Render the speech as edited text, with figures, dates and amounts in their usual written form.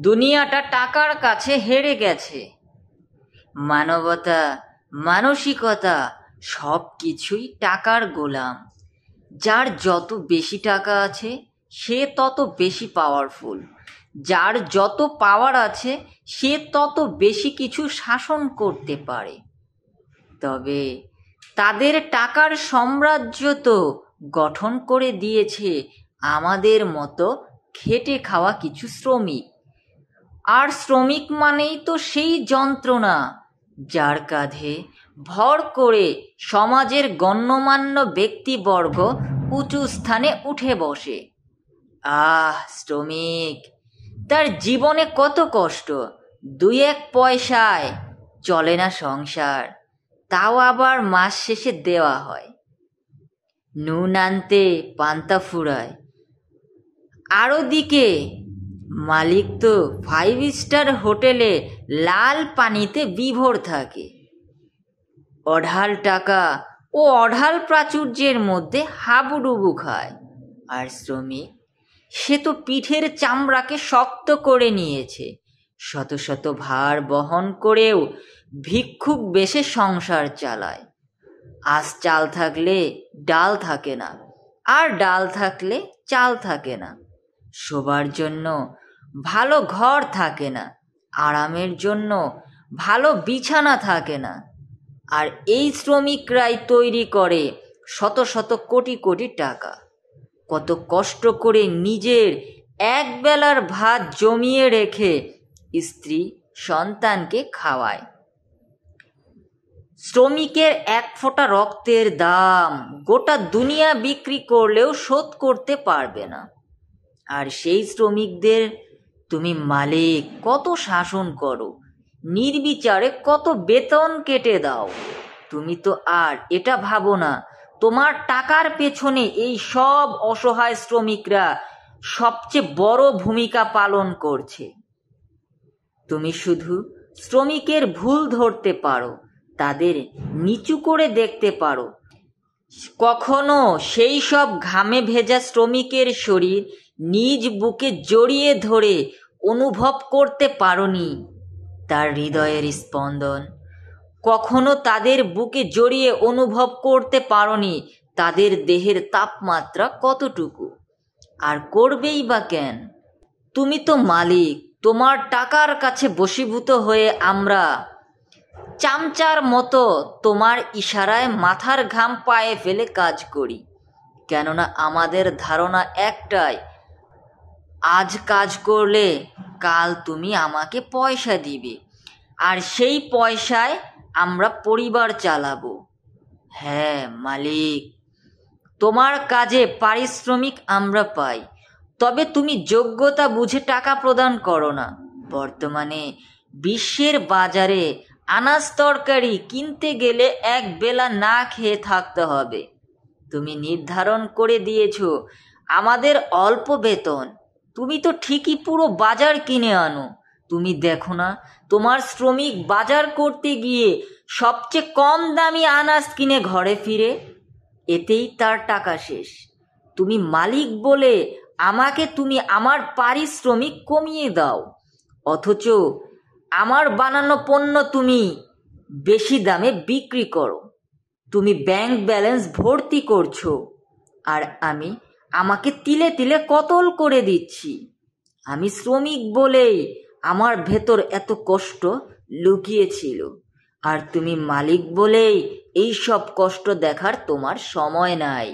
দুনিয়াটা টাকার কাছে হেরে গেছে। মানবতা, মানসিকতা সব কিছুই টাকার গোলাম। যার যত বেশি টাকা আছে সে তত বেশি পাওয়ারফুল। যার যত পাওয়ার আছে সে তত বেশি কিছু শাসন করতে পারে। তবে তাদের টাকার সাম্রাজ্য তো গঠন করে দিয়েছে আমাদের মতো খেটে খাওয়া কিছু শ্রমিক। আর শ্রমিক মানেই তো সেই যন্ত্রণা যার কাঁধে ভর করে সমাজের গণ্যমান্য ব্যক্তিবর্গ উঁচু স্থানে উঠে বসে। শ্রমিক, তার জীবনে কত কষ্ট। 2-1 পয়সায় চলে না সংসার, তাও আবার মাস শেষে দেওয়া হয়। নুন আনতে পান্তা ফুরায়। আর ওদিকে মালিক তো 5 স্টার হোটেলে লাল পানিতে বিভোর থাকে। অঢাল টাকা ও অঢাল প্রাচুর্যের মধ্যে হাবুডুবু খায়। আর শ্রমিক, সে তো পিঠের চামড়াকে শক্ত করে নিয়েছে। শত শত ভার বহন করেও ভিক্ষুক বেশে সংসার চালায়। আজ চাল থাকলে ডাল থাকে না, আর ডাল থাকলে চাল থাকে না। শোবার জন্য ভালো ঘর থাকে না, আরামের জন্য ভালো বিছানা থাকে না। আর এই শ্রমিকরাই তৈরি করে শত শত কোটি কোটি টাকা। কত কষ্ট করে নিজের এক বেলার ভাত জমিয়ে রেখে স্ত্রী সন্তানকে খাওয়ায়। শ্রমিকের এক ফোঁটা রক্তের দাম গোটা দুনিয়া বিক্রি করলেও শোধ করতে পারবে না। আর সেই শ্রমিকদের তুমি মালিক কত শাসন করো, নির্বিচারে কত বেতন কেটে দাও। তুমি তো আর এটা ভাবো না তোমার টাকার পেছনে এই সব অসহায় শ্রমিকরা সবচেয়ে বড় ভূমিকা পালন করছে। তুমি শুধু শ্রমিকের ভুল ধরতে পারো, তাদের নিচু করে দেখতে পারো। কখনো সেই সব ঘামে ভেজা শ্রমিকের শরীর নিজ বুকে জড়িয়ে ধরে অনুভব করতে পারোনি তার হৃদয়ের স্পন্দন। কখনো তাদের বুকে জড়িয়ে অনুভব করতে পারোনি তাদের দেহের তাপমাত্রা কতটুকু। আর করবেই বা কেন? তুমি তো মালিক। তোমার টাকার কাছে বশীভূত হয়ে আমরা চামচার মতো তোমার ইশারায় মাথার ঘাম পায়ে ফেলে কাজ করি। কেননা আমাদের ধারণা একটাই, আজ কাজ করলে কাল তুমি আমাকে পয়সা দিবে, আর সেই পয়সায় আমরা পরিবার চালাবো। হ্যাঁ মালিক, তোমার কাজে পারিশ্রমিক আমরা পাই, তবে তুমি যোগ্যতা বুঝে টাকা প্রদান করো না। বর্তমানে বিশ্বের বাজারে আনাজ তরকারি কিনতে গেলে এক বেলা না খেয়ে থাকতে হবে। তুমি নির্ধারণ করে দিয়েছ আমাদের অল্প বেতন। তুমি তো ঠিকই পুরো বাজার কিনে আনো। তুমি দেখো না তোমার শ্রমিক বাজার করতে গিয়ে সবচেয়ে কম দামি আনাজ কিনে ঘরে ফিরে, এতেই তার টাকা শেষ। তুমি মালিক বলে আমাকে তুমি আমার পারিশ্রমিক কমিয়ে দাও, অথচ আমার বানানো পণ্য তুমি বেশি দামে বিক্রি করো। তুমি ব্যাংক ব্যালেন্স ভর্তি করছো, আর আমাকে তিলে তিলে কতল করে দিচ্ছি। আমি শ্রমিক বলেই আমার ভেতর এত কষ্ট লুকিয়েছিল, আর তুমি মালিক বলেই এই সব কষ্ট দেখার তোমার সময় নাই।